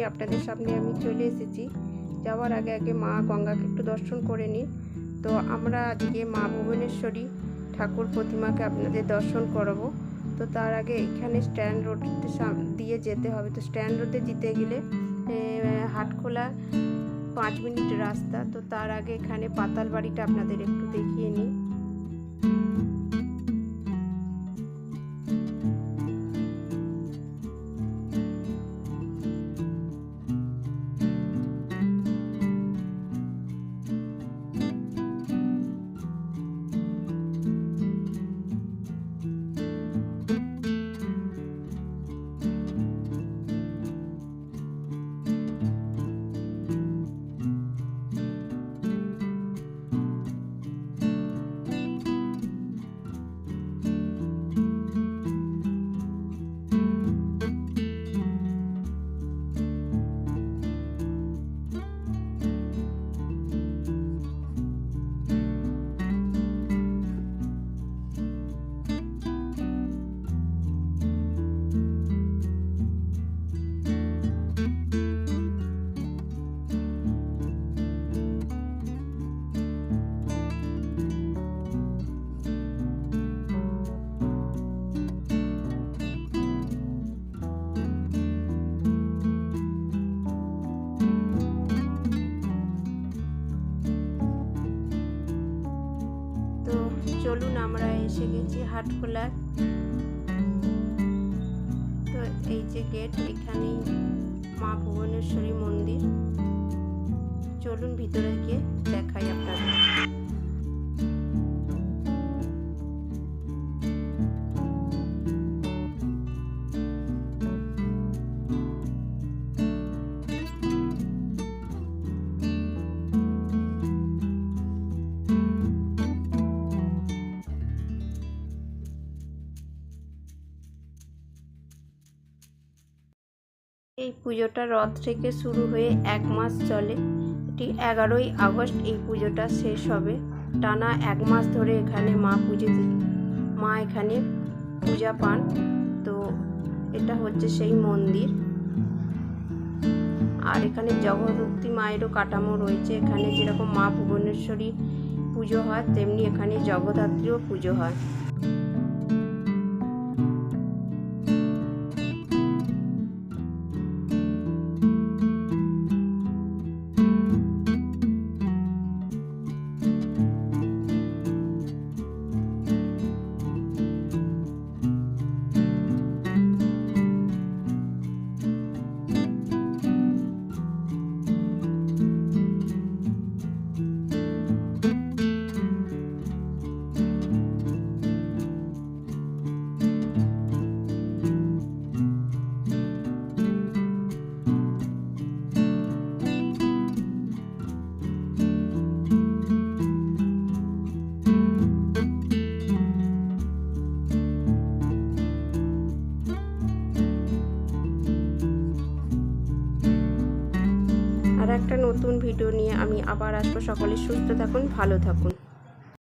নিয়ে আপনাদের সামনে আমি চলে এসেছি। যাওয়ার আগে আগে মা গঙ্গাকে একটু দর্শন করে নিই। তো আমরা আজকে মা ভুবনেশ্বরী ঠাকুর প্রতিমাকে আপনাদের দর্শন করাবো। তো তার আগে এখানে স্ট্যান্ড রোড দিয়ে যেতে হবে। তো স্ট্যান্ড রোডে যেতে গেলে হাটখোলা 5 মিনিট রাস্তা। তো তার আগে এখানে পাতাল বাড়িটা আপনাদের একটু দেখিয়ে নিই। চলুন, আমরা এসে গেছি হাটখোলার। তো এই যে গেট, এখানেই মা ভুবনেশ্বরী মন্দির। চলুন ভিতরে গিয়ে দেখাই আপনাদের। এই পুজোটা রথ থেকে শুরু হয়ে 1 মাস চলে। এটি 11ই আগস্ট এই পুজোটা শেষ হবে। টানা 1 মাস ধরে এখানে মা এখানে পূজা পান। তো এটা হচ্ছে সেই মন্দির। আর এখানে জগদ্ধাত্রী মায়েরও কাঠামো রয়েছে। এখানে যেরকম মা ভুবনেশ্বরী পুজো হয়, তেমনি এখানে জগদ্ধাত্রীও পুজো হয়। আর একটা নতুন ভিডিও নিয়ে আমি আবার আসবো। সকলে সুস্থ থাকুন, ভালো থাকুন।